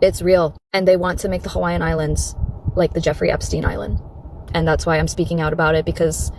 It's real. And they want to make the Hawaiian Islands like the Jeffrey Epstein Island. And that's why I'm speaking out about it, because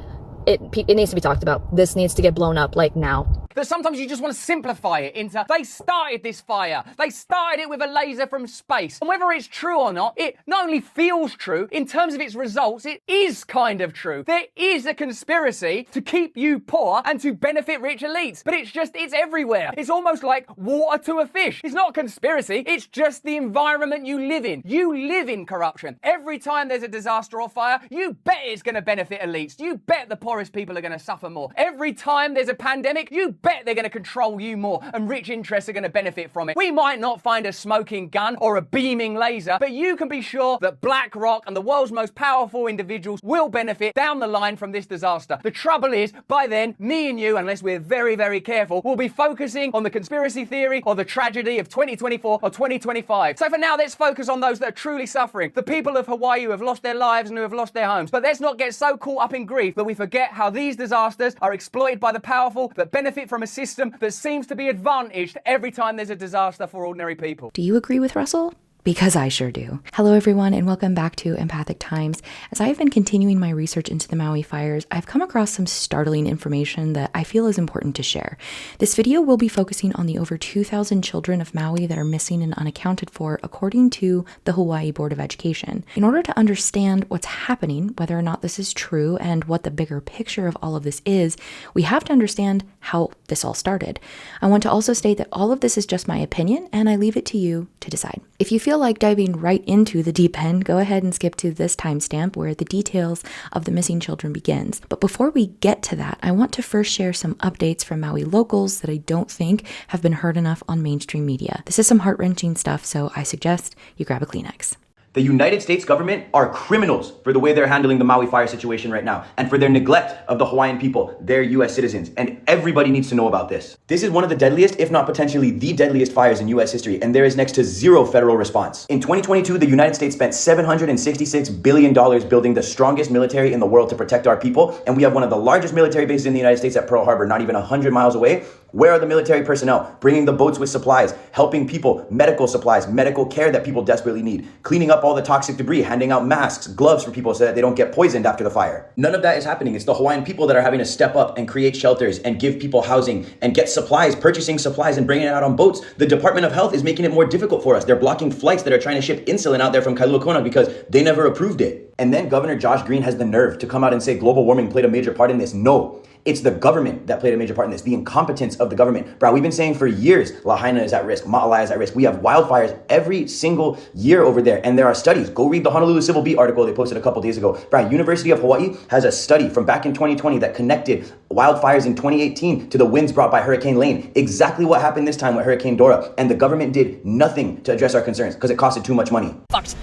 it needs to be talked about. This needs to get blown up, like, now. That sometimes you just want to simplify it into, they started this fire. They started it with a laser from space. And whether it's true or not, it not only feels true, in terms of its results, it is kind of true. There is a conspiracy to keep you poor and to benefit rich elites. But it's everywhere. It's almost like water to a fish. It's not a conspiracy. It's just the environment you live in. You live in corruption. Every time there's a disaster or fire, you bet it's going to benefit elites. You bet the poorest people are going to suffer more. Every time there's a pandemic, you bet they're going to control you more, and rich interests are going to benefit from it. We might not find a smoking gun or a beaming laser, but you can be sure that BlackRock and the world's most powerful individuals will benefit down the line from this disaster. The trouble is, by then, me and you, unless we're very, very careful, will be focusing on the conspiracy theory or the tragedy of 2024 or 2025. So for now, let's focus on those that are truly suffering, the people of Hawaii who have lost their lives and who have lost their homes. But let's not get so caught up in grief that we forget how these disasters are exploited by the powerful that benefit from a system that seems to be advantaged every time there's a disaster for ordinary people. Do you agree with Russell? Because I sure do. Hello everyone, and welcome back to Empathic Times. As I have been continuing my research into the Maui fires, I've come across some startling information that I feel is important to share. This video will be focusing on the over 2,000 children of Maui that are missing and unaccounted for, according to the Hawaii Board of Education. In order to understand what's happening, whether or not this is true, and what the bigger picture of all of this is, we have to understand how this all started. I want to also state that all of this is just my opinion, and I leave it to you to decide. If you feel like diving right into the deep end, go ahead and skip to this timestamp where the details of the missing children begins. But before we get to that, I want to first share some updates from Maui locals that I don't think have been heard enough on mainstream media. This is some heart-wrenching stuff, so I suggest you grab a Kleenex. The United States government are criminals for the way they're handling the Maui fire situation right now, and for their neglect of the Hawaiian people, their US citizens, and everybody needs to know about this. This is one of the deadliest, if not potentially the deadliest fires in US history, and there is next to zero federal response. In 2022, the United States spent $766 billion building the strongest military in the world to protect our people, and we have one of the largest military bases in the United States at Pearl Harbor, not even 100 miles away. Where are the military personnel bringing the boats with supplies, helping people, medical supplies, medical care that people desperately need, cleaning up all the toxic debris, handing out masks, gloves for people so that they don't get poisoned after the fire? None of that is happening. It's the Hawaiian people that are having to step up and create shelters and give people housing and get supplies, purchasing supplies and bringing it out on boats. The Department of Health is making it more difficult for us. They're blocking flights that are trying to ship insulin out there from Kailua Kona because they never approved it. And then Governor Josh Green has the nerve to come out and say global warming played a major part in this. No. It's the government that played a major part in this, the incompetence of the government. Bro, we've been saying for years, Lahaina is at risk, Maui is at risk. We have wildfires every single year over there, and there are studies. Go read the Honolulu Civil Beat article they posted a couple days ago. Bro, University of Hawaii has a study from back in 2020 that connected wildfires in 2018 to the winds brought by Hurricane Lane. Exactly what happened this time with Hurricane Dora, and the government did nothing to address our concerns because it costed too much money. Fucked.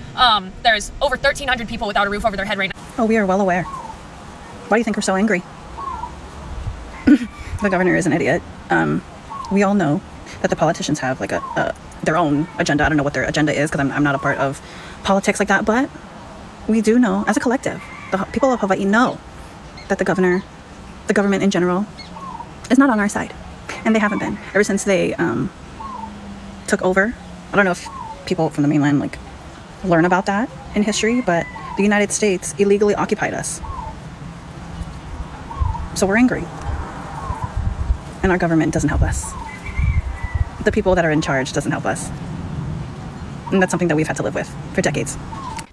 There's over 1,300 people without a roof over their head right now. Oh, we are well aware. Why do you think we're so angry? The governor is an idiot. We all know that the politicians have like their own agenda. I don't know what their agenda is because I'm not a part of politics like that, but we do know as a collective, the people of Hawaii know that the government in general is not on our side. And they haven't been ever since they took over. I don't know if people from the mainland like learn about that in history, but the United States illegally occupied us. So we're angry. And our government doesn't help us. The people that are in charge doesn't help us. And that's something that we've had to live with for decades.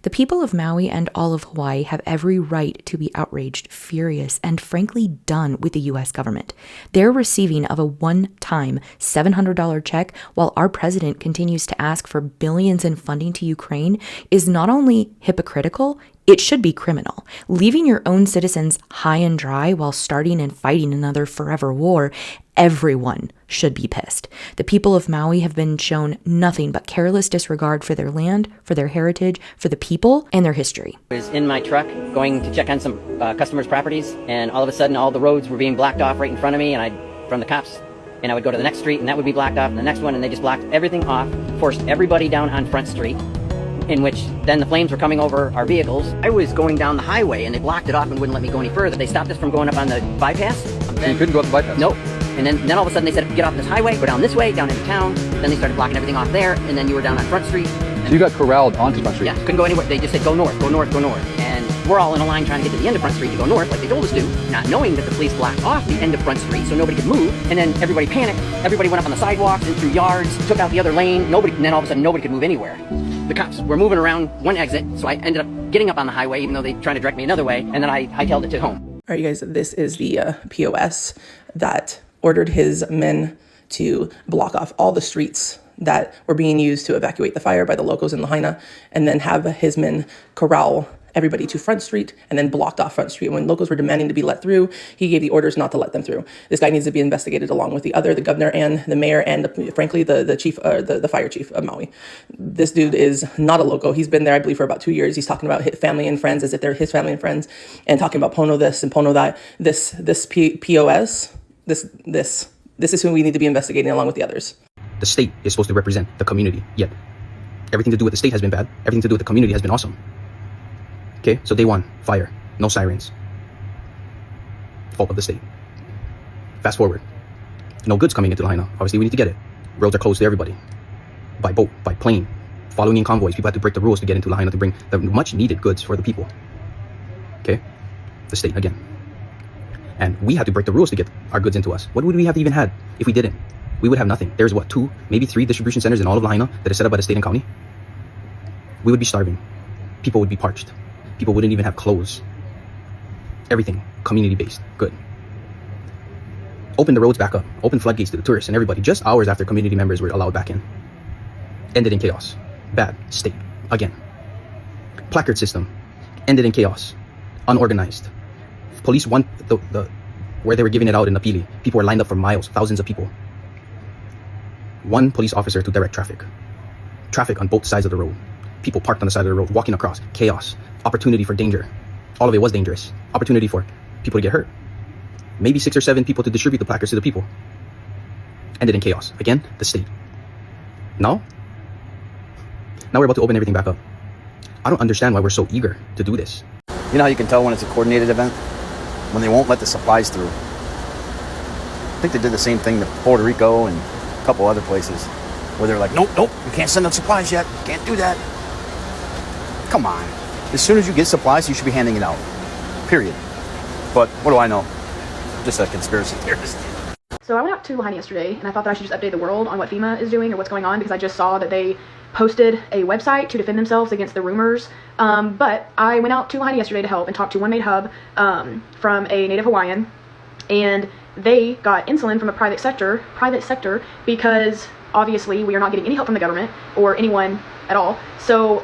The people of Maui and all of Hawaii have every right to be outraged, furious, and frankly done with the US government. Their receiving of a one-time $700 check while our president continues to ask for billions in funding to Ukraine is not only hypocritical, it should be criminal. Leaving your own citizens high and dry while starting and fighting another forever war, everyone should be pissed. The people of Maui have been shown nothing but careless disregard for their land, for their heritage, for the people, and their history. I was in my truck going to check on some customers' properties, and all of a sudden all the roads were being blocked off right in front of me, and from the cops. And I would go to the next street, and that would be blocked off, and the next one, and they just blocked everything off, forced everybody down on Front Street, in which then the flames were coming over our vehicles. I was going down the highway, and they blocked it off and wouldn't let me go any further. They stopped us from going up on the bypass. So you couldn't go up the bypass? Nope. And then all of a sudden they said, get off this highway, go down this way, down into town. Then they started blocking everything off there, and then you were down on Front Street. You got corralled onto Front Street. Yeah, couldn't go anywhere. They just said, go north, go north, go north. And we're all in a line trying to get to the end of Front Street to go north, like they told us to, not knowing that the police blocked off the end of Front Street so nobody could move. And then everybody panicked. Everybody went up on the sidewalks and through yards, took out the other lane. And then all of a sudden nobody could move anywhere. The cops were moving around one exit, so I ended up getting up on the highway, even though they tried to direct me another way, and then I hightailed it to home. All right, you guys, this is the POS that ordered his men to block off all the streets that were being used to evacuate the fire by the locals in Lahaina, and then have his men corral everybody to Front Street and then blocked off Front Street. When locals were demanding to be let through, he gave the orders not to let them through. This guy needs to be investigated along with the governor and the mayor and frankly the chief, the fire chief of Maui. This dude is not a loco. He's been there, I believe, for about 2 years. He's talking about his family and friends as if they're his family and friends, and talking about Pono this and Pono that. This POS, this is who we need to be investigating along with the others. The state is supposed to represent the community, yet everything to do with the state has been bad. Everything to do with the community has been awesome. Okay, so day one, fire, no sirens. Fault of the state. Fast forward, no goods coming into Lahaina. Obviously, we need to get it. Roads are closed to everybody. By boat, by plane, following in convoys. People had to break the rules to get into Lahaina to bring the much needed goods for the people. Okay, the state again. And we had to break the rules to get our goods into us. What would we have even had if we didn't? We would have nothing. There's what, 2, maybe 3 distribution centers in all of Lahaina that are set up by the state and county. We would be starving. People would be parched. People wouldn't even have clothes. Everything community-based. Good. Open the roads back up. Open floodgates to the tourists and everybody just hours after community members were allowed back in. Ended in chaos. Bad. State. Again. Placard system. Ended in chaos. Unorganized. Police want the where they were giving it out in Napili. People were lined up for miles. Thousands of people. 1 police officer to direct traffic. Traffic on both sides of the road. People parked on the side of the road, walking across. Chaos. Opportunity for danger. All of it was dangerous. Opportunity for people to get hurt. Maybe 6 or 7 people to distribute the placards to the people. Ended in chaos. Again, the state. Now we're about to open everything back up. I don't understand why we're so eager to do this. You know how you can tell when it's a coordinated event? When they won't let the supplies through. I think they did the same thing to Puerto Rico and a couple other places where they're like, nope, you can't send out supplies yet. You can't do that. Come on. As soon as you get supplies, you should be handing it out. Period. But what do I know? Just a conspiracy theorist. So I went out to Lahaina yesterday, and I thought that I should just update the world on what FEMA is doing or what's going on, because I just saw that they posted a website to defend themselves against the rumors. But I went out to Lahaina yesterday to help and talk to One Made Hub from a Native Hawaiian, and they got insulin from a private sector because obviously we are not getting any help from the government or anyone at all. So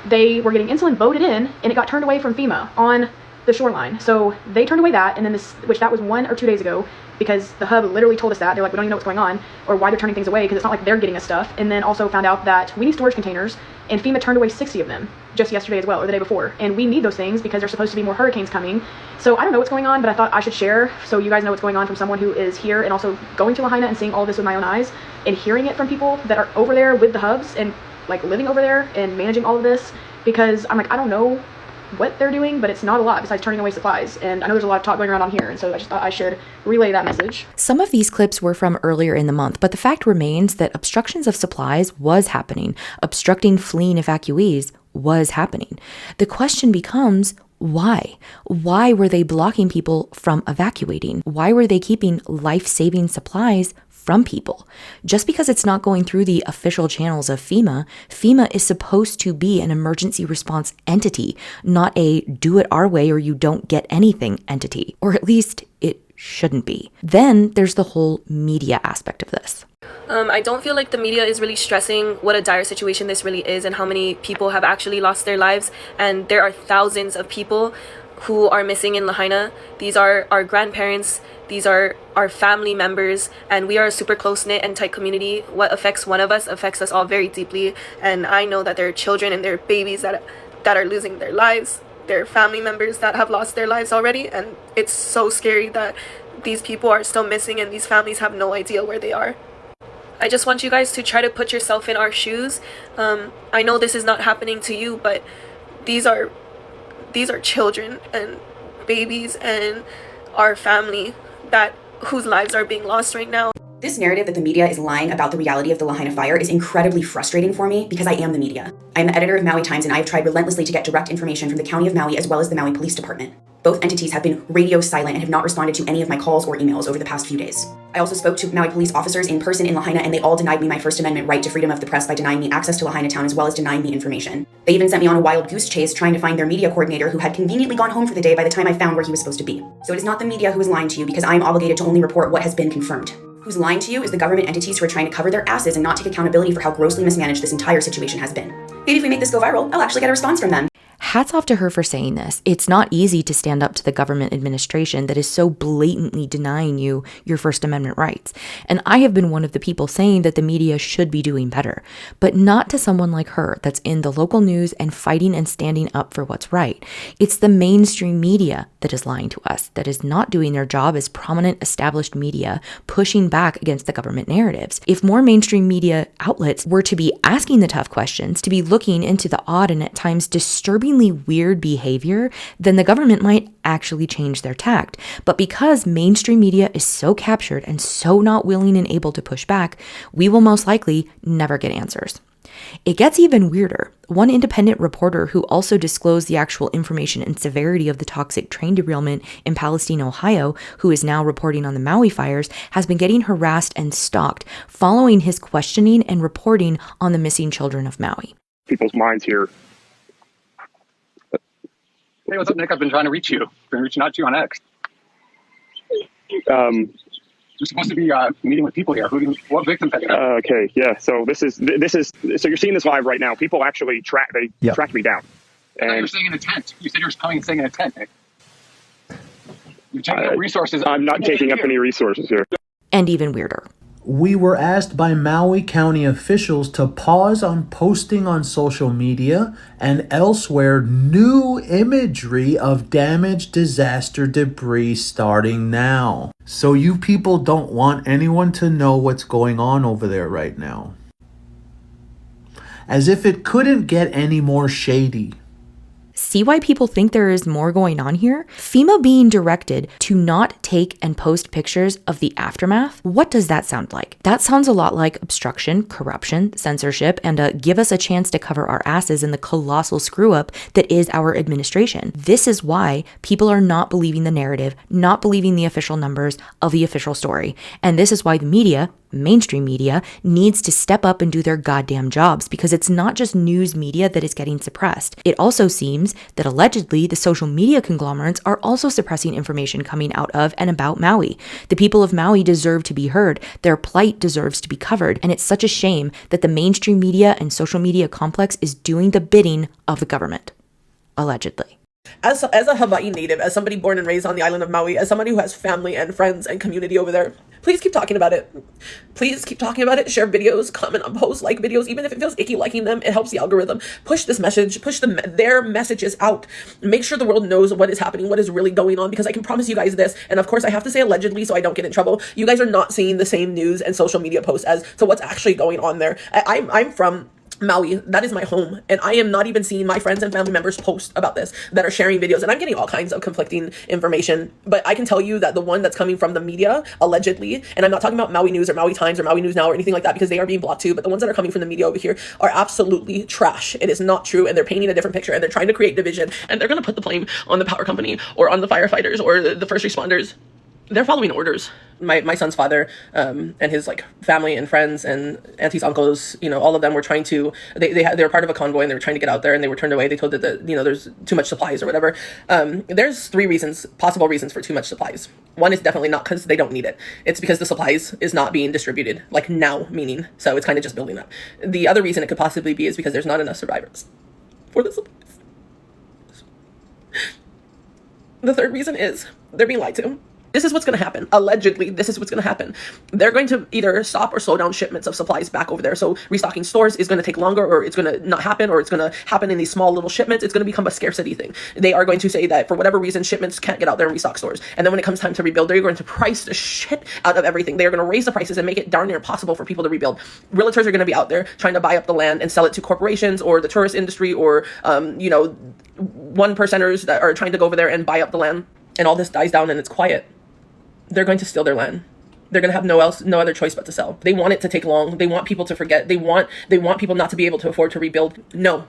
they were getting insulin voted in, and it got turned away from FEMA on the shoreline. So they turned away that, and then that was 1 or 2 days ago, because the hub literally told us that. They're like, we don't even know what's going on or why they're turning things away, because it's not like they're getting us stuff. And then also found out that we need storage containers, and FEMA turned away 60 of them just yesterday as well, or the day before. And we need those things because there's supposed to be more hurricanes coming. So I don't know what's going on, but I thought I should share so you guys know what's going on from someone who is here, and also going to Lahaina and seeing all this with my own eyes and hearing it from people that are over there with the hubs and like living over there and managing all of this, because I'm like, I don't know what they're doing, but it's not a lot besides turning away supplies. And I know there's a lot of talk going around on here, and so I just thought I should relay that message. Some of these clips were from earlier in the month, but the fact remains that obstructions of supplies was happening. Obstructing fleeing evacuees was happening. The question becomes, why? Why were they blocking people from evacuating? Why were they keeping life-saving supplies from people? Just because it's not going through the official channels of FEMA, FEMA is supposed to be an emergency response entity, not a do it our way or you don't get anything entity, or at least it shouldn't be. Then there's the whole media aspect of this. I don't feel like the media is really stressing what a dire situation this really is and how many people have actually lost their lives. And there are thousands of people who are missing in Lahaina. These are our grandparents, these are our family members, and we are a super close-knit and tight community. What affects one of us affects us all very deeply. And I know that there are children and there are babies that are losing their lives. There are family members that have lost their lives already, and it's so scary that these people are still missing and these families have no idea where they are. I just want you guys to try to put yourself in our shoes. I know this is not happening to you, but these are children and babies and our family whose lives are being lost right now. This narrative that the media is lying about the reality of the Lahaina fire is incredibly frustrating for me because I am the media. I am the editor of Maui Times, and I have tried relentlessly to get direct information from the County of Maui as well as the Maui Police Department. Both entities have been radio silent and have not responded to any of my calls or emails over the past few days. I also spoke to Maui police officers in person in Lahaina, and they all denied me my First Amendment right to freedom of the press by denying me access to Lahaina town as well as denying me information. They even sent me on a wild goose chase trying to find their media coordinator who had conveniently gone home for the day by the time I found where he was supposed to be. So it is not the media who is lying to you because I am obligated to only report what has been confirmed. Who's lying to you is the government entities who are trying to cover their asses and not take accountability for how grossly mismanaged this entire situation has been. Maybe if we make this go viral, I'll actually get a response from them. Hats off to her for saying this. It's not easy to stand up to the government administration that is so blatantly denying you your First Amendment rights. And I have been one of the people saying that the media should be doing better, but not to someone like her that's in the local news and fighting and standing up for what's right. It's the mainstream media that is lying to us, that is not doing their job as prominent established media, pushing back against the government narratives. If more mainstream media outlets were to be asking the tough questions, to be looking into the odd and at times disturbingly weird behavior, then the government might actually change their tact. But because mainstream media is so captured and so not willing and able to push back, we will most likely never get answers. It gets even weirder. One independent reporter who also disclosed the actual information and severity of the toxic train derailment in Palestine, Ohio, who is now reporting on the Maui fires, has been getting harassed and stalked following his questioning and reporting on the missing children of Maui. People's minds here. Hey, what's up, Nick? I've been trying to reach you. Been reaching out to you on X. You're supposed to be meeting with people here. What victims have you got? Okay, yeah. So this is. So you're seeing this live right now. People actually tracked me down. And you're staying in a tent. You said you were coming and staying in a tent, Nick. You're taking up resources. I'm not taking up any resources here. And even weirder. We were asked by Maui County officials to pause on posting on social media and elsewhere new imagery of damaged disaster debris starting now. So you people don't want anyone to know what's going on over there right now. As if it couldn't get any more shady. See why people think there is more going on here? FEMA being directed to not take and post pictures of the aftermath? What does that sound like? That sounds a lot like obstruction, corruption, censorship, and give us a chance to cover our asses in the colossal screw up that is our administration. This is why people are not believing the narrative, not believing the official numbers of the official story. And this is why the media, mainstream media, needs to step up and do their goddamn jobs, because it's not just news media that is getting suppressed. It also seems that allegedly the social media conglomerates are also suppressing information coming out of and about Maui. The people of Maui deserve to be heard. Their plight deserves to be covered. And it's such a shame that the mainstream media and social media complex is doing the bidding of the government. Allegedly. As a Hawaii native, as somebody born and raised on the island of Maui, as somebody who has family and friends and community over there, please keep talking about it. Please keep talking about it. Share videos, comment on posts, like videos. Even if it feels icky liking them, it helps the algorithm. Push this message, push their messages out. Make sure the world knows what is happening, what is really going on, because I can promise you guys this, and of course I have to say allegedly so I don't get in trouble. You guys are not seeing the same news and social media posts as to what's actually going on there. I'm from Maui, that is my home, and I am not even seeing my friends and family members post about this that are sharing videos, and I'm getting all kinds of conflicting information, but I can tell you that the one that's coming from the media, allegedly, and I'm not talking about Maui News or Maui Times or Maui News Now or anything like that, because they are being blocked too, but the ones that are coming from the media over here are absolutely trash. It is not true, and they're painting a different picture, and they're trying to create division, and they're going to put the blame on the power company or on the firefighters or the first responders. They're following orders. My son's father and his family and friends and aunties, uncles, all of them were trying to, they were part of a convoy and they were trying to get out there and they were turned away. They told that there's too much supplies or whatever. There's three possible reasons for too much supplies. One is definitely not because they don't need it. It's because the supplies is not being distributed, now meaning. So it's kind of just building up. The other reason it could possibly be is because there's not enough survivors for the supplies. The third reason is they're being lied to. This is what's going to happen. Allegedly, this is what's going to happen. They're going to either stop or slow down shipments of supplies back over there. So restocking stores is going to take longer, or it's going to not happen, or it's going to happen in these small little shipments. It's going to become a scarcity thing. They are going to say that for whatever reason, shipments can't get out there and restock stores. And then when it comes time to rebuild, they're going to price the shit out of everything. They are going to raise the prices and make it darn near impossible for people to rebuild. Realtors are going to be out there trying to buy up the land and sell it to corporations or the tourist industry or, one percenters that are trying to go over there and buy up the land. And all this dies down and it's quiet. They're going to steal their land. They're going to have no other choice but to sell. They want it to take long. They want people to forget. They want people not to be able to afford to rebuild. No.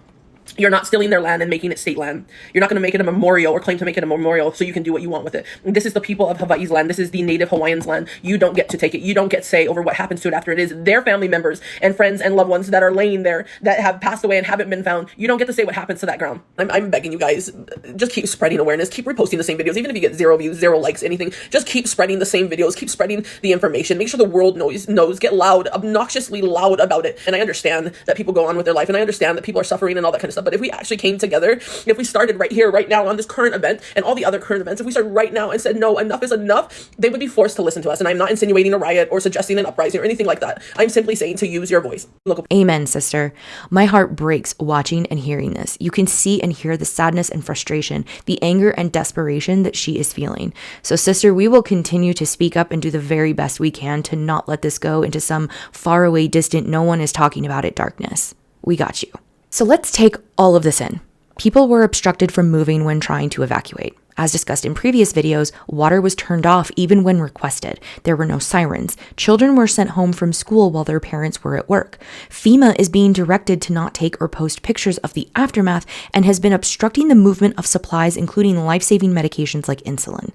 You're not stealing their land and making it state land. You're not going to make it a memorial or claim to make it a memorial so you can do what you want with it. This is the people of Hawaii's land. This is the native Hawaiians' land. You don't get to take it. You don't get say over what happens to it after it is their family members and friends and loved ones that are laying there that have passed away and haven't been found. You don't get to say what happens to that ground. I'm begging you guys, just keep spreading awareness. Keep reposting the same videos. Even if you get 0 views, 0 likes, anything, just keep spreading the same videos. Keep spreading the information. Make sure the world knows. Get loud, obnoxiously loud about it. And I understand that people go on with their life, and I understand that people are suffering and all that kind of stuff. But if we actually came together, if we started right here, right now on this current event and all the other current events, if we started right now and said, no, enough is enough, they would be forced to listen to us. And I'm not insinuating a riot or suggesting an uprising or anything like that. I'm simply saying to use your voice. Amen, sister. My heart breaks watching and hearing this. You can see and hear the sadness and frustration, the anger and desperation that she is feeling. So, sister, we will continue to speak up and do the very best we can to not let this go into some faraway, distant, no one is talking about it darkness. We got you. So let's take all of this in. People were obstructed from moving when trying to evacuate. As discussed in previous videos, water was turned off even when requested. There were no sirens. Children were sent home from school while their parents were at work. FEMA is being directed to not take or post pictures of the aftermath and has been obstructing the movement of supplies, including life-saving medications like insulin.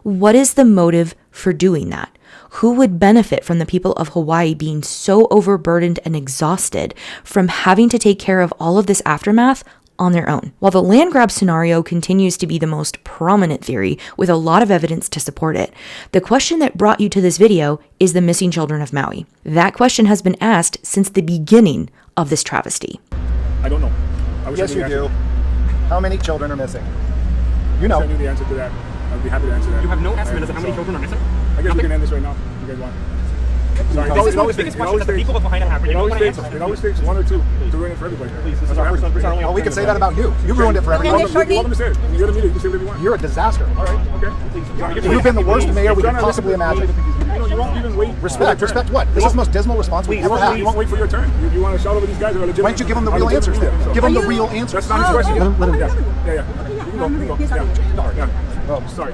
What is the motive for doing that? Who would benefit from the people of Hawaii being so overburdened and exhausted from having to take care of all of this aftermath on their own? While the land grab scenario continues to be the most prominent theory with a lot of evidence to support it, the question that brought you to this video is the missing children of Maui. That question has been asked since the beginning of this travesty. I don't know. Yes, you do. How many children are missing? You know. I knew the answer to that. I'd be happy to answer that. You have no estimate as to how many children are missing? I guess we can end this right now if you guys want. Sorry, this is one of the biggest questions that the people of Lahaina have. It always takes 1 or 2 to ruin it for everybody. Well, we can say that about you. You ruined it for everybody. You're the media. You can say whatever you want. You're a disaster. All right, okay. You've been the worst mayor we could possibly imagine. You won't even wait. Respect what? This is the most dismal response we've ever had. You won't wait for your turn. You want to shout over these guys who are legitimate. Why don't you give them the real answers then? Give them the real answers. That's not his question. Let him Yeah. You can go. Yeah. Oh, sorry.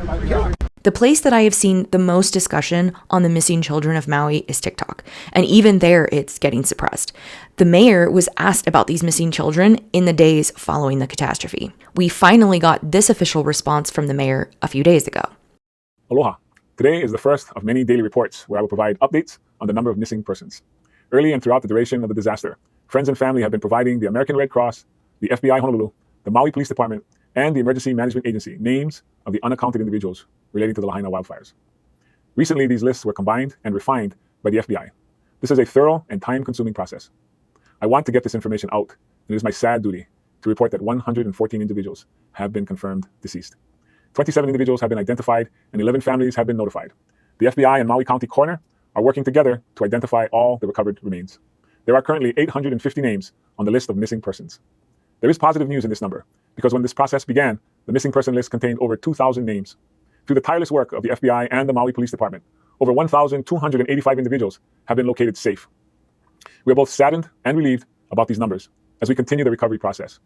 The place that I have seen the most discussion on the missing children of Maui is TikTok, and even there it's getting suppressed. The mayor was asked about these missing children in the days following the catastrophe. We finally got this official response from the mayor a few days ago. Aloha. Today is the first of many daily reports where I will provide updates on the number of missing persons. Early and throughout the duration of the disaster, friends and family have been providing the American Red Cross, the FBI Honolulu, the Maui Police Department, and the Emergency Management Agency names of the unaccounted individuals relating to the Lahaina wildfires. Recently, these lists were combined and refined by the FBI. This is a thorough and time-consuming process. I want to get this information out, and it is my sad duty to report that 114 individuals have been confirmed deceased. 27 individuals have been identified, and 11 families have been notified. The FBI and Maui County Coroner are working together to identify all the recovered remains. There are currently 850 names on the list of missing persons. There is positive news in this number, because when this process began, the missing person list contained over 2,000 names. Through the tireless work of the FBI and the Maui Police Department, over 1,285 individuals have been located safe. We are both saddened and relieved about these numbers as we continue the recovery process.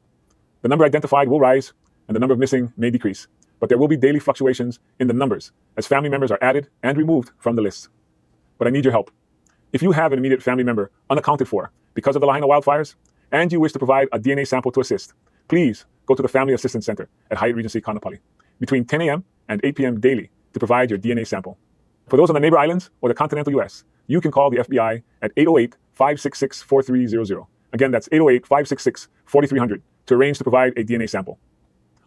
The number identified will rise, and the number of missing may decrease, but there will be daily fluctuations in the numbers as family members are added and removed from the list. But I need your help. If you have an immediate family member unaccounted for because of the Lahaina wildfires, and you wish to provide a DNA sample to assist, please go to the Family Assistance Center at Hyatt Regency Kaanapali between 10 a.m. and 8 p.m. daily to provide your DNA sample. For those on the neighbor islands or the continental U.S., you can call the FBI at 808-566-4300. Again, that's 808-566-4300 to arrange to provide a DNA sample.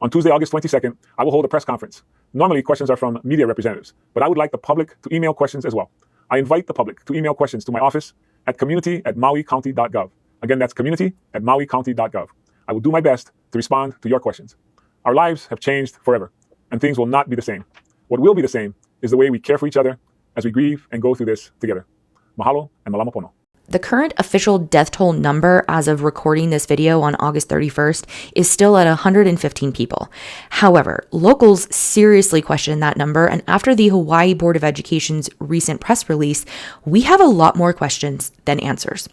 On Tuesday, August 22nd, I will hold a press conference. Normally, questions are from media representatives, but I would like the public to email questions as well. I invite the public to email questions to my office at community@mauicounty.gov. Again, that's community@mauicounty.gov. I will do my best to respond to your questions. Our lives have changed forever, and things will not be the same. What will be the same is the way we care for each other as we grieve and go through this together. Mahalo and malama pono. The current official death toll number as of recording this video on August 31st is still at 115 people. However, locals seriously question that number, and after the Hawaii Board of Education's recent press release, we have a lot more questions than answers.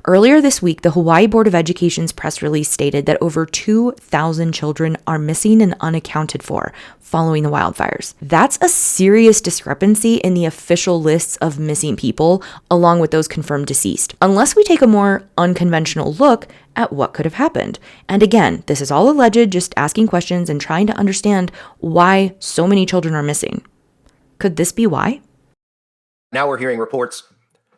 Earlier this week, the Hawaii Board of Education's press release stated that over 2,000 children are missing and unaccounted for following the wildfires. That's a serious discrepancy in the official lists of missing people, along with those confirmed deceased, unless we take a more unconventional look at what could have happened. And again, this is all alleged, just asking questions and trying to understand why so many children are missing. Could this be why? Now we're hearing reports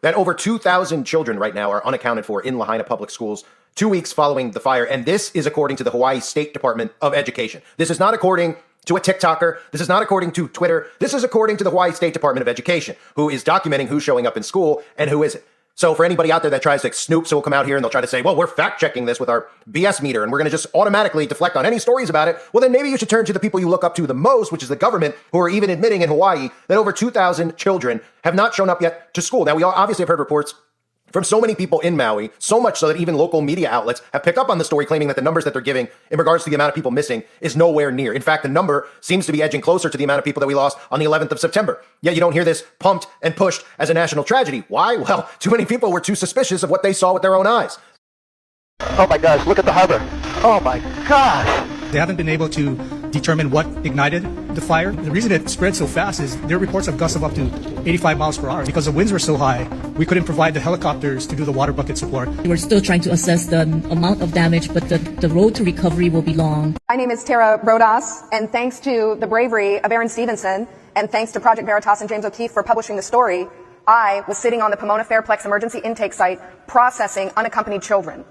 that over 2,000 children right now are unaccounted for in Lahaina public schools 2 weeks following the fire. And this is according to the Hawaii State Department of Education. This is not according to a TikToker. This is not according to Twitter. This is according to the Hawaii State Department of Education, who is documenting who's showing up in school and who isn't. So for anybody out there that tries to snoop, so we'll come out here and they'll try to say, well, we're fact checking this with our BS meter and we're going to just automatically deflect on any stories about it. Well, then maybe you should turn to the people you look up to the most, which is the government, who are even admitting in Hawaii that over 2,000 children have not shown up yet to school. Now, we all obviously have heard reports from so many people in Maui, so much so that even local media outlets have picked up on the story, claiming that the numbers that they're giving in regards to the amount of people missing is nowhere near. In fact, the number seems to be edging closer to the amount of people that we lost on the 11th of September. Yet you don't hear this pumped and pushed as a national tragedy. Why? Well, too many people were too suspicious of what they saw with their own eyes. Oh my gosh, look at the harbor. Oh my gosh. They haven't been able to determine what ignited the fire. The reason it spread so fast is there are reports of gusts of up to 85 miles per hour. Because the winds were so high, we couldn't provide the helicopters to do the water bucket support. We're still trying to assess the amount of damage, but the road to recovery will be long. My name is Tara Rodas, and thanks to the bravery of Aaron Stevenson, and thanks to Project Veritas and James O'Keefe for publishing the story, I was sitting on the Pomona Fairplex emergency intake site processing unaccompanied children.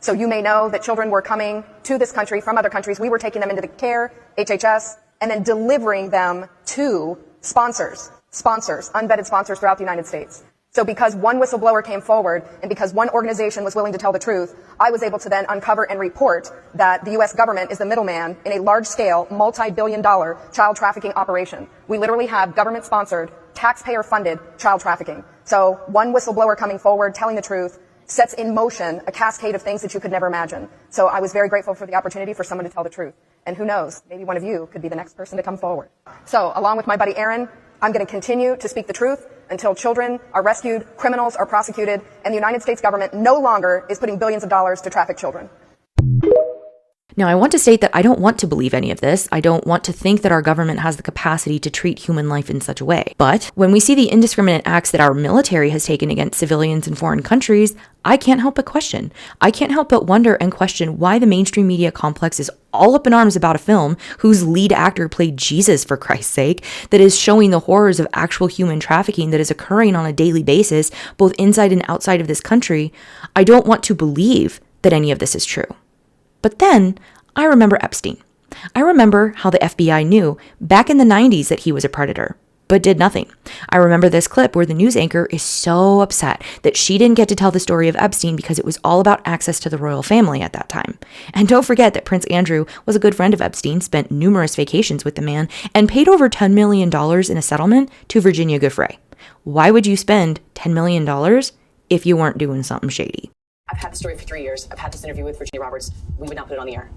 So you may know that children were coming to this country from other countries. We were taking them into the care, HHS, and then delivering them to sponsors, unvetted sponsors throughout the United States. So because one whistleblower came forward and because one organization was willing to tell the truth, I was able to then uncover and report that the U.S. government is the middleman in a large-scale, multi-billion-dollar child trafficking operation. We literally have government-sponsored, taxpayer-funded child trafficking. So one whistleblower coming forward, telling the truth, sets in motion a cascade of things that you could never imagine. So I was very grateful for the opportunity for someone to tell the truth. And who knows, maybe one of you could be the next person to come forward. So along with my buddy Aaron, I'm going to continue to speak the truth until children are rescued, criminals are prosecuted, and the United States government no longer is putting billions of dollars to traffic children. Now, I want to state that I don't want to believe any of this. I don't want to think that our government has the capacity to treat human life in such a way. But when we see the indiscriminate acts that our military has taken against civilians in foreign countries, I can't help but question. I can't help but wonder and question why the mainstream media complex is all up in arms about a film whose lead actor played Jesus, for Christ's sake, that is showing the horrors of actual human trafficking that is occurring on a daily basis, both inside and outside of this country. I don't want to believe that any of this is true. But then I remember Epstein. I remember how the FBI knew back in the 90s that he was a predator, but did nothing. I remember this clip where the news anchor is so upset that she didn't get to tell the story of Epstein because it was all about access to the royal family at that time. And don't forget that Prince Andrew was a good friend of Epstein, spent numerous vacations with the man, and paid over $10 million in a settlement to Virginia Giuffre. Why would you spend $10 million if you weren't doing something shady? I've had the story for 3 years. I've had this interview with Virginia Roberts. We would not put it on the air.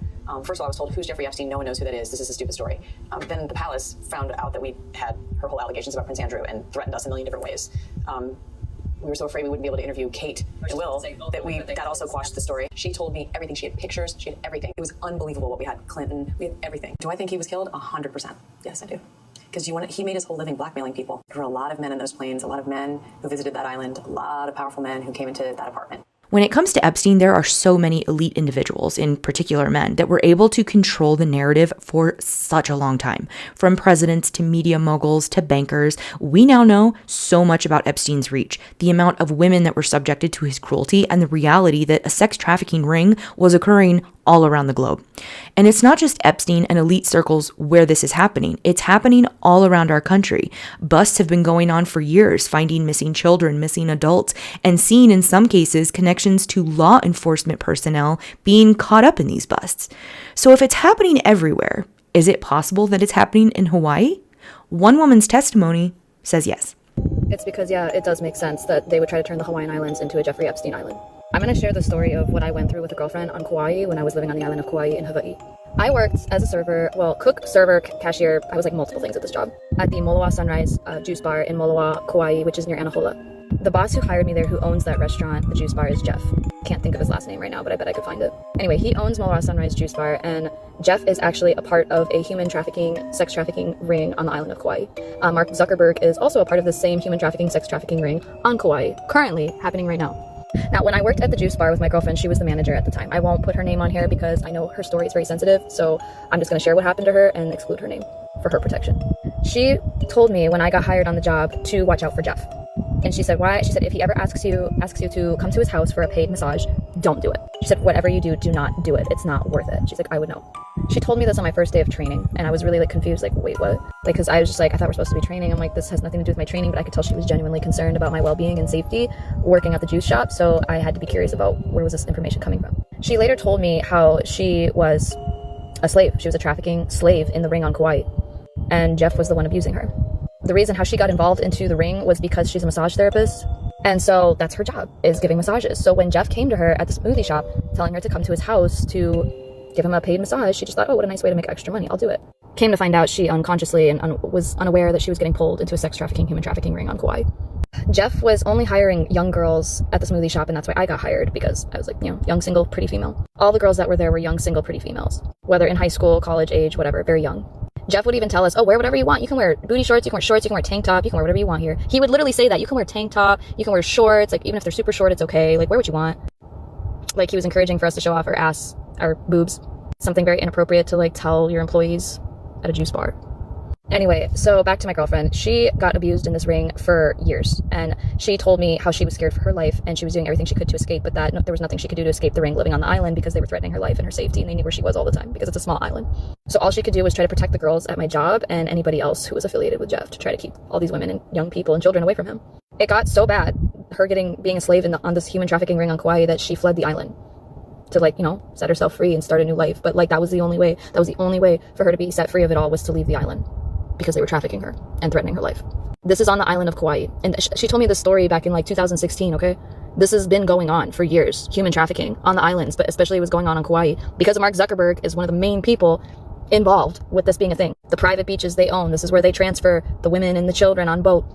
First of all, I was told, who's Jeffrey Epstein? No one knows who that is. This is a stupid story. Then the palace found out that we had her whole allegations about Prince Andrew and threatened us a million different ways. We were so afraid we wouldn't be able to interview Kate and Will that also quashed the story. She told me everything. She had pictures. She had everything. It was unbelievable what we had. Clinton, we had everything. Do I think he was killed? 100%. Yes, I do. Because he made his whole living blackmailing people. There were a lot of men in those planes, a lot of men who visited that island, a lot of powerful men who came into that apartment. When it comes to Epstein, there are so many elite individuals, in particular men, that were able to control the narrative for such a long time. From presidents to media moguls to bankers, we now know so much about Epstein's reach, the amount of women that were subjected to his cruelty, and the reality that a sex trafficking ring was occurring all around the globe. And it's not just Epstein and elite circles where this is happening. It's happening all around our country. Busts have been going on for years, finding missing children, missing adults, and seeing in some cases connections to law enforcement personnel being caught up in these busts. So if it's happening everywhere, is it possible that it's happening in Hawaii? One woman's testimony says yes. It's because, yeah, it does make sense that they would try to turn the Hawaiian Islands into a Jeffrey Epstein island. I'm going to share the story of what I went through with a girlfriend on Kauai when I was living on the island of Kauai in Hawaii. I worked as a server, cook, server, cashier. I was like multiple things at this job. At the Moloa Sunrise juice bar in Moloa, Kauai, which is near Anahola. The boss who hired me there, who owns that restaurant, the juice bar, is Jeff. Can't think of his last name right now, but I bet I could find it. Anyway, he owns Moloa Sunrise Juice Bar, and Jeff is actually a part of a human trafficking, sex trafficking ring on the island of Kauai. Mark Zuckerberg is also a part of the same human trafficking, sex trafficking ring on Kauai, currently happening right now. Now, when I worked at the juice bar with my girlfriend, she was the manager at the time. I won't put her name on here because I know her story is very sensitive, so I'm just going to share what happened to her and exclude her name for her protection. She told me when I got hired on the job to watch out for Jeff. And she said, why? She said, if he ever asks you to come to his house for a paid massage, don't do it. She said, whatever you do not do it. It's not worth it. She's like, I would know. She told me this on my first day of training, and I was really confused, wait, what? Because I was just I thought we're supposed to be training. I'm like, this has nothing to do with my training, but I could tell she was genuinely concerned about my well-being and safety working at the juice shop, so I had to be curious about where was this information coming from. She later told me how she was a slave. She was a trafficking slave in the ring on Kauai, and Jeff was the one abusing her. The reason how she got involved into the ring was because she's a massage therapist, and so that's her job, is giving massages. So when Jeff came to her at the smoothie shop, telling her to come to his house to give him a paid massage, she just thought, oh, what a nice way to make extra money, I'll do it. Came to find out she unconsciously and was unaware that she was getting pulled into a sex trafficking, human trafficking ring on Kauai. Jeff was only hiring young girls at the smoothie shop, and that's why I got hired, because I was young, single, pretty female. All the girls that were there were young, single, pretty females, whether in high school, college age, whatever, very young. Jeff would even tell us, oh, wear whatever you want. You can wear booty shorts, you can wear shorts, you can wear tank top, you can wear whatever you want here. He would literally say that. You can wear tank top, you can wear shorts, even if they're super short, it's okay. Wear what you want. He was encouraging for us to show off our ass, our boobs. Something very inappropriate to tell your employees at a juice bar. Anyway, so back to my girlfriend. She got abused in this ring for years, and she told me how she was scared for her life, and she was doing everything she could to escape, but that there was nothing she could do to escape the ring living on the island, because they were threatening her life and her safety, and they knew where she was all the time because it's a small island. So all she could do was try to protect the girls at my job and anybody else who was affiliated with Jeff, to try to keep all these women and young people and children away from him. It got so bad, her being a slave on this human trafficking ring on Kauai, that she fled the island to set herself free and start a new life. But that was the only way. That was the only way for her to be set free of it all, was to leave the island, because they were trafficking her and threatening her life. This is on the island of Kauai, and she told me this story back in 2016. Okay, this has been going on for years, human trafficking on the islands, but especially it was going on Kauai because Mark Zuckerberg is one of the main people involved with this being a thing. The private beaches they own, this is where they transfer the women and the children on boat.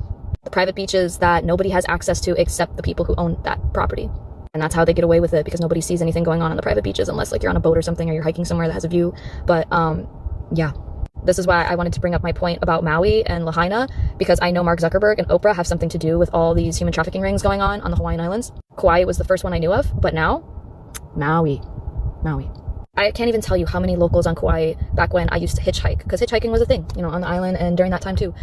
The private beaches that nobody has access to except the people who own that property. And that's how they get away with it, because nobody sees anything going on the private beaches unless you're on a boat or something, or you're hiking somewhere that has a view. But yeah, this is why I wanted to bring up my point about Maui and Lahaina, because I know Mark Zuckerberg and Oprah have something to do with all these human trafficking rings going on the Hawaiian Islands. Kauai was the first one I knew of, but now Maui. I can't even tell you how many locals on Kauai back when I used to hitchhike, because hitchhiking was a thing, on the island, and during that time too.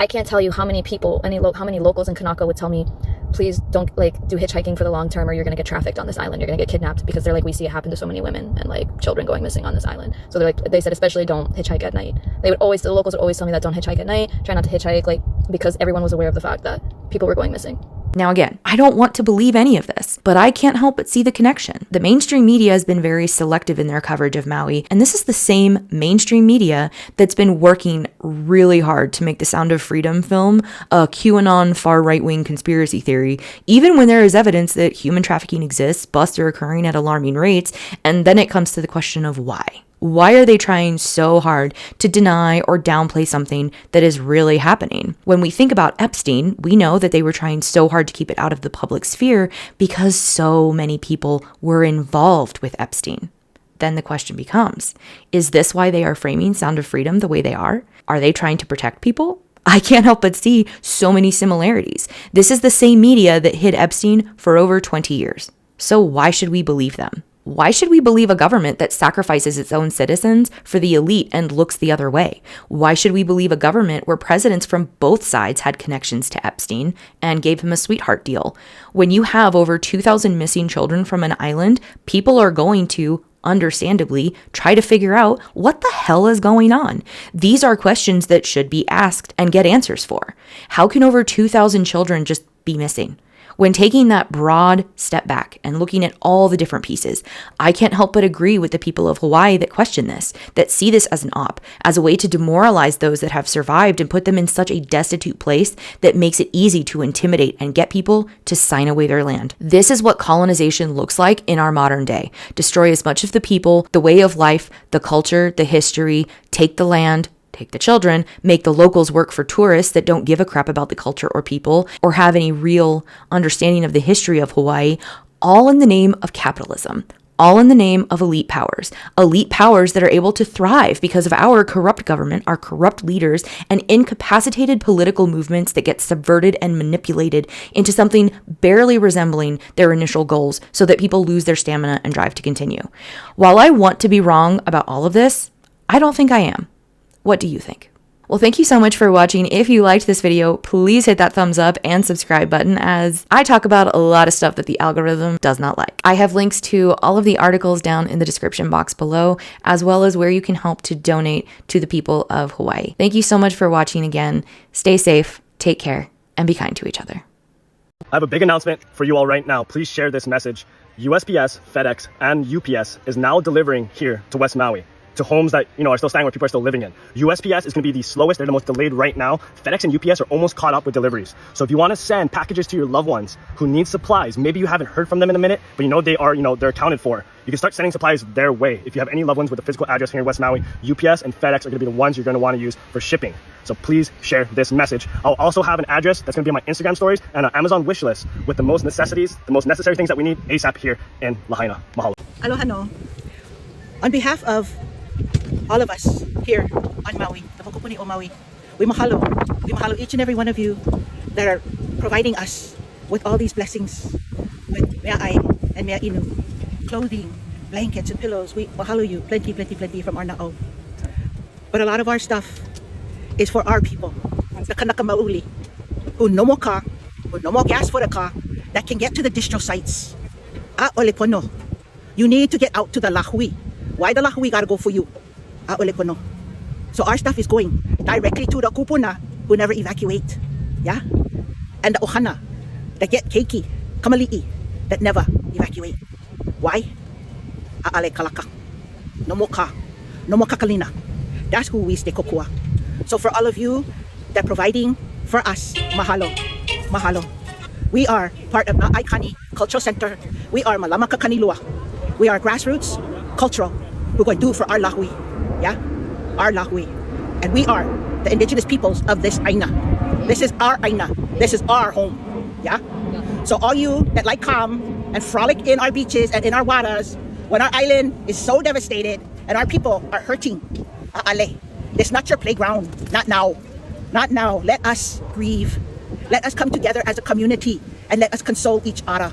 I can't tell you how many people, how many locals in Kanaka would tell me, please don't do hitchhiking for the long term, or you're going to get trafficked on this island. You're going to get kidnapped, because they're we see it happen to so many women and children going missing on this island. So they said, especially don't hitchhike at night. The locals would always tell me that don't hitchhike at night, try not to hitchhike, because everyone was aware of the fact that people were going missing. Now again, I don't want to believe any of this, but I can't help but see the connection. The mainstream media has been very selective in their coverage of Maui, and this is the same mainstream media that's been working really hard to make the Sound of Freedom film a QAnon far right-wing conspiracy theory, even when there is evidence that human trafficking exists, busts are occurring at alarming rates, and then it comes to the question of why. Why are they trying so hard to deny or downplay something that is really happening? When we think about Epstein, we know that they were trying so hard to keep it out of the public sphere because so many people were involved with Epstein. Then the question becomes, is this why they are framing Sound of Freedom the way they are? Are they trying to protect people? I can't help but see so many similarities. This is the same media that hid Epstein for over 20 years. So why should we believe them? Why should we believe a government that sacrifices its own citizens for the elite and looks the other way? Why should we believe a government where presidents from both sides had connections to Epstein and gave him a sweetheart deal? When you have over 2,000 missing children from an island, people are going to, understandably, try to figure out what the hell is going on. These are questions that should be asked and get answers for. How can over 2,000 children just be missing? When taking that broad step back and looking at all the different pieces, I can't help but agree with the people of Hawaii that question this, that see this as an op, as a way to demoralize those that have survived and put them in such a destitute place that makes it easy to intimidate and get people to sign away their land. This is what colonization looks like in our modern day. Destroy as much of the people, the way of life, the culture, the history, take the land, take the children, make the locals work for tourists that don't give a crap about the culture or people, or have any real understanding of the history of Hawaii, all in the name of capitalism, all in the name of elite powers that are able to thrive because of our corrupt government, our corrupt leaders, and incapacitated political movements that get subverted and manipulated into something barely resembling their initial goals so that people lose their stamina and drive to continue. While I want to be wrong about all of this, I don't think I am. What do you think? Well, thank you so much for watching. If you liked this video, please hit that thumbs up and subscribe button, as I talk about a lot of stuff that the algorithm does not like. I have links to all of the articles down in the description box below, as well as where you can help to donate to the people of Hawaii. Thank you so much for watching again. Stay safe, take care, and be kind to each other. I have a big announcement for you all right now. Please share this message. USPS, FedEx, and UPS is now delivering here to West Maui, to homes that, are still standing where people are still living in. USPS is going to be the slowest. They're the most delayed right now. FedEx and UPS are almost caught up with deliveries. So if you want to send packages to your loved ones who need supplies, maybe you haven't heard from them in a minute, but they are, they're accounted for. You can start sending supplies their way. If you have any loved ones with a physical address here in West Maui, UPS and FedEx are going to be the ones you're going to want to use for shipping. So please share this message. I'll also have an address that's going to be on my Instagram stories and an Amazon wish list with the most necessary things that we need ASAP here in Lahaina. Mahalo. Aloha no. On behalf of all of us here on Maui, the Mokopuni o Maui, we mahalo. We mahalo each and every one of you that are providing us with all these blessings, with mea'ai and mea inu, clothing, blankets, and pillows. We mahalo you plenty, plenty, plenty from our na'o. But a lot of our stuff is for our people, the kanaka mauli, who no more car, who no more gas for the car, that can get to the distro sites. A ole pono. You need to get out to the lahui. Why the lahui gotta go for you? So our stuff is going directly to the kupuna who never evacuate. Yeah? And the ohana that get keiki, kamali'i, that never evacuate. Why? A'ale kalaka. No more ka. No more kakalina. That's who we stay kokua. So for all of you that providing for us, mahalo. Mahalo. We are part of Na'aikani Cultural Center. We are Malamaka Kanilua. We are grassroots, cultural. We're going to do for our lahui. Yeah, our lahui, and we are the indigenous peoples of this aina. This is our aina. This is our home. Yeah. So all you that like come and frolic in our beaches and in our waras when our island is so devastated and our people are hurting, a'ale, this is not your playground. Not now. Not now. Let us grieve. Let us come together as a community and let us console each other.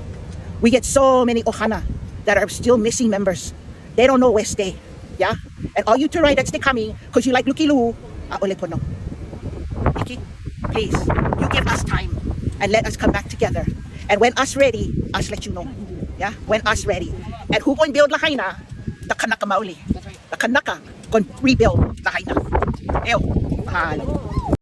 We get so many ohana that are still missing members. They don't know where to stay. Yeah? And all you Turai that stay coming because you like Lukilu, Olepono. Nikki, please, you give us time and let us come back together. And when us ready, us let you know. Yeah? When us ready. And who going to build Lahaina? The Kanaka Maoli. The Kanaka going to rebuild Lahaina. Ew. Mahalo.